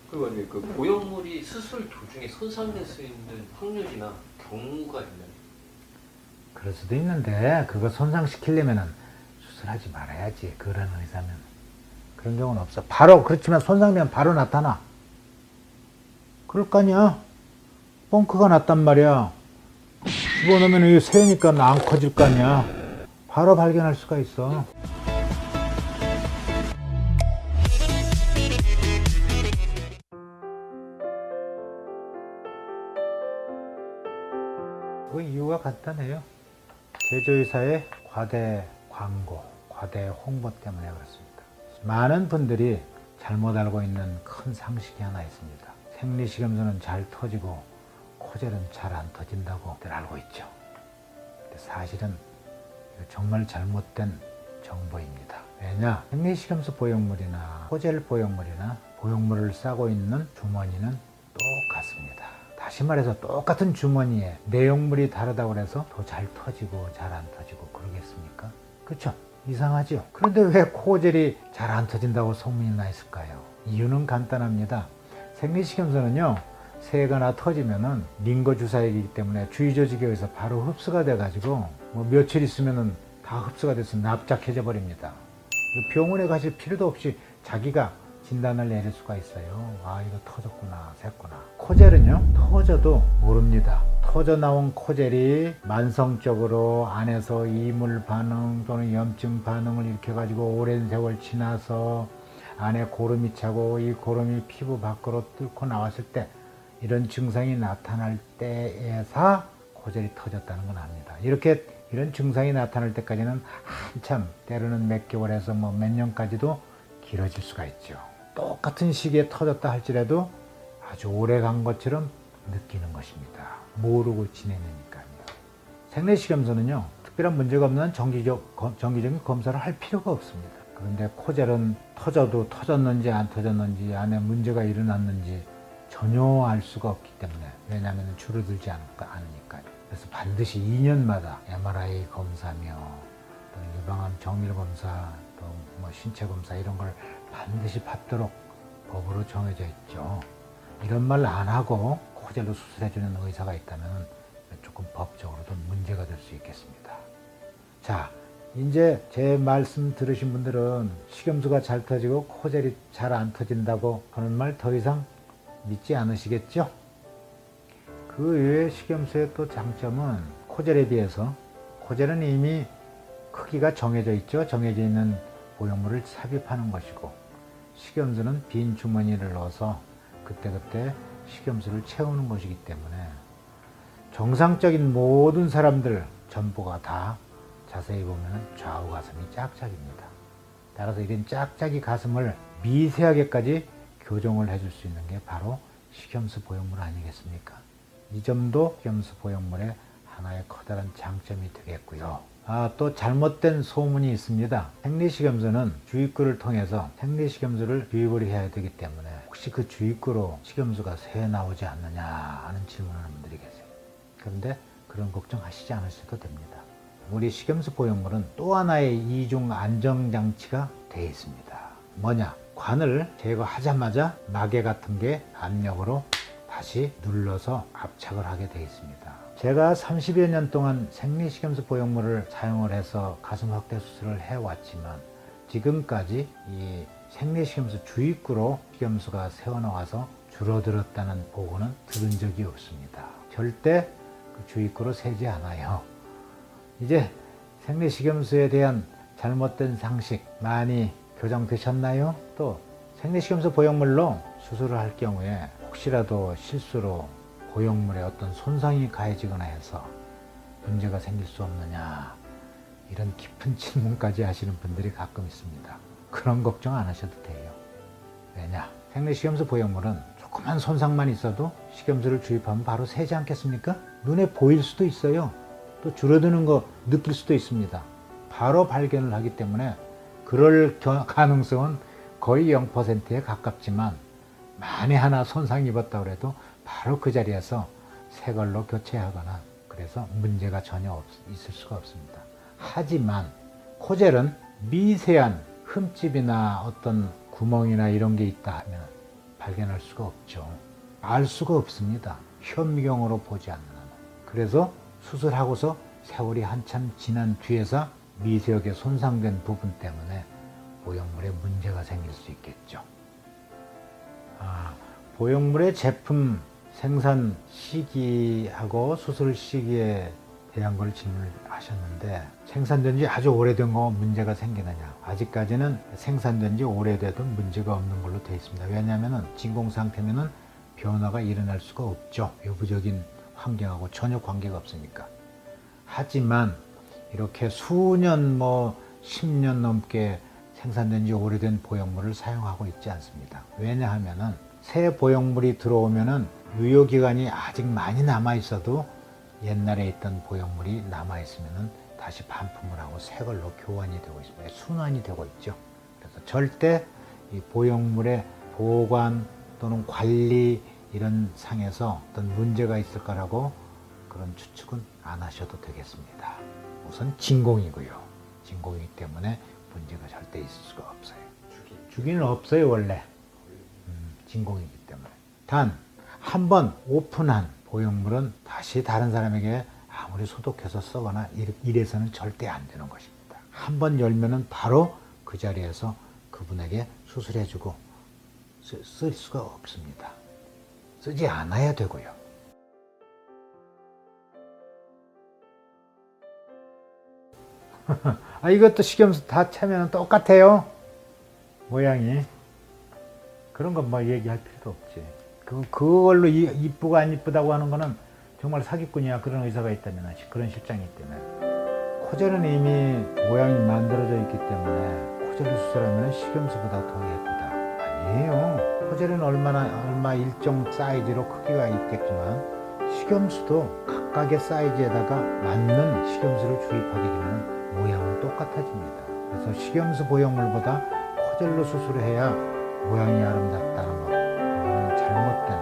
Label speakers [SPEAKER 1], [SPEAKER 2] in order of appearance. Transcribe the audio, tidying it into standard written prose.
[SPEAKER 1] 그리고 이제 그 보형물이 수술 도중에 손상될 수 있는 확률이나 경우가 있나요?
[SPEAKER 2] 그럴 수도 있는데 그거 손상시키려면은 수술하지 말아야지. 그런 의사면. 그런 경우는 없어. 바로 그렇지만 손상되면 바로 나타나. 그럴 거 아니야. 뻥크가 났단 말이야. 집어넣으면 이게 새니까 안 커질 거 아니야. 바로 발견할 수가 있어. 그 이유가 간단해요. 제조회사의 과대 광고, 과대 홍보 때문에 그렇습니다. 많은 분들이 잘못 알고 있는 큰 상식이 하나 있습니다. 생리식염수는 잘 터지고 코젤은 잘 안 터진다고들 알고 있죠. 근데 사실은 이거 정말 잘못된 정보입니다. 왜냐? 생리식염수 보형물이나 코젤 보형물이나 보형물을 싸고 있는 주머니는 똑같습니다. 다시 말해서 똑같은 주머니에 내용물이 다르다고 해서 더 잘 터지고 잘 안 터지고 그러겠습니까? 그렇죠? 이상하죠? 그런데 왜 코젤이 잘 안 터진다고 소문이 나 있을까요? 이유는 간단합니다. 생리식염수는요, 새거나 터지면은 링거 주사이기 때문에 주위 조직에 의해서 바로 흡수가 돼가지고 뭐 며칠 있으면은 다 흡수가 돼서 납작해져 버립니다. 병원에 가실 필요도 없이 자기가 진단을 내릴 수가 있어요. 아, 이거 터졌구나, 샜구나. 코젤은요, 터져도 모릅니다. 터져 나온 코젤이 만성적으로 안에서 이물 반응 또는 염증 반응을 일으켜가지고 오랜 세월 지나서 안에 고름이 차고 이 고름이 피부 밖으로 뚫고 나왔을 때 이런 증상이 나타날 때에서 코젤이 터졌다는 건 압니다. 이런 증상이 나타날 때까지는 한참, 때로는 몇 개월에서 뭐 몇 년까지도 길어질 수가 있죠. 똑같은 시기에 터졌다 할지라도 아주 오래 간 것처럼 느끼는 것입니다. 모르고 지내니까요. 생리식염수는요, 특별한 문제가 없는 정기적인 검사를 할 필요가 없습니다. 그런데 코젤은 터져도 터졌는지 안 터졌는지 안에 문제가 일어났는지 전혀 알 수가 없기 때문에, 왜냐하면 줄어들지 않으니까요. 그래서 반드시 2년마다 MRI 검사며 또 유방암 정밀 검사 또 뭐 신체 검사 이런 걸 반드시 받도록 법으로 정해져 있죠. 이런 말 안 하고 코젤로 수술해주는 의사가 있다면 조금 법적으로도 문제가 될 수 있겠습니다. 자, 이제 제 말씀 들으신 분들은 식염수가 잘 터지고 코젤이 잘 안 터진다고 하는 말 더 이상 믿지 않으시겠죠? 그 외에 식염수의 또 장점은 코젤에 비해서, 코젤은 이미 크기가 정해져 있죠. 정해져 있는 보형물을 삽입하는 것이고, 식염수는 빈 주머니를 넣어서 그때그때 식염수를 채우는 것이기 때문에 정상적인 모든 사람들 전부가 다 자세히 보면 좌우 가슴이 짝짝입니다. 따라서 이런 짝짝이 가슴을 미세하게까지 교정을 해줄 수 있는 게 바로 식염수 보형물 아니겠습니까? 이 점도 식염수 보형물의 하나의 커다란 장점이 되겠고요. 또 잘못된 소문이 있습니다. 생리식염수는 주입구를 통해서 생리식염수를 주입을 해야 되기 때문에 혹시 그 주입구로 식염수가 새 나오지 않느냐 하는 질문을 하는 분들이 계세요. 그런데 그런 걱정하시지 않으셔도 됩니다. 우리 식염수 보형물은 또 하나의 이중 안정장치가 되어 있습니다. 뭐냐? 관을 제거하자마자 마개 같은 게 압력으로 다시 눌러서 압착을 하게 되어 있습니다. 제가 30여 년 동안 생리식염수 보형물을 사용을 해서 가슴 확대 수술을 해왔지만 지금까지 이 생리식염수 주입구로 식염수가 새어나와서 줄어들었다는 보고는 들은 적이 없습니다. 절대 그 주입구로 새지 않아요. 이제 생리식염수에 대한 잘못된 상식 많이 교정되셨나요? 또 생리식염수 보형물로 수술을 할 경우에 혹시라도 실수로 보형물에 어떤 손상이 가해지거나 해서 문제가 생길 수 없느냐, 이런 깊은 질문까지 하시는 분들이 가끔 있습니다. 그런 걱정 안 하셔도 돼요. 왜냐? 생리식염수 보형물은 조그만 손상만 있어도 식염수를 주입하면 바로 새지 않겠습니까? 눈에 보일 수도 있어요. 또 줄어드는 거 느낄 수도 있습니다. 바로 발견을 하기 때문에 그럴 가능성은 거의 0%에 가깝지만, 만에 하나 손상 입었다고 해도 바로 그 자리에서 새 걸로 교체하거나 그래서 문제가 전혀 있을 수가 없습니다. 하지만 코젤은 미세한 흠집이나 어떤 구멍이나 이런 게 있다 하면 발견할 수가 없죠. 알 수가 없습니다. 현미경으로 보지 않는 한. 그래서 수술하고서 세월이 한참 지난 뒤에서 미세하게 손상된 부분 때문에 보형물에 문제가 생길 수 있겠죠. 보형물의 제품 생산 시기하고 수술 시기에 대한 걸 질문하셨는데, 생산된 지 아주 오래된 거 문제가 생기느냐? 아직까지는 생산된 지 오래돼도 문제가 없는 걸로 되어 있습니다. 왜냐하면 진공 상태면은 변화가 일어날 수가 없죠. 외부적인 환경하고 전혀 관계가 없으니까. 하지만 이렇게 수년 10년 넘게 생산된 지 오래된 보형물을 사용하고 있지 않습니다. 왜냐하면은 새 보형물이 들어오면은 유효기간이 아직 많이 남아 있어도 옛날에 있던 보형물이 남아 있으면은 다시 반품을 하고 새 걸로 교환이 되고 있습니다. 순환이 되고 있죠. 그래서 절대 이 보형물의 보관 또는 관리 이런 상에서 어떤 문제가 있을 거라고 그런 추측은 안 하셔도 되겠습니다. 우선 진공이고요. 진공이기 때문에 문제가 절대 있을 수가 없어요. 주기는 없어요, 원래. 진공이기 때문에. 단, 한번 오픈한 보형물은 다시 다른 사람에게 아무리 소독해서 쓰거나 이래서는 절대 안 되는 것입니다. 한번 열면은 바로 그 자리에서 그분에게 수술해주고 쓸 수가 없습니다. 쓰지 않아야 되고요. 이것도 식염수 다 차면 똑같아요. 모양이. 그런 건 얘기할 필요도 없지. 그걸로 이쁘고 안 이쁘다고 하는 거는 정말 사기꾼이야. 그런 의사가 있다면, 그런 실장이 있다면. 코젤은 이미 모양이 만들어져 있기 때문에 코젤을 수술하면 식염수보다 더 예쁘다. 아니에요. 코젤은 얼마 일정 사이즈로 크기가 있겠지만 식염수도 각각의 사이즈에다가 맞는 식염수를 주입하게 되면 모양은 똑같아집니다. 그래서 식염수 보형물보다 코젤로 수술을 해야 모양이 아름답다는 것, 그거는 잘못된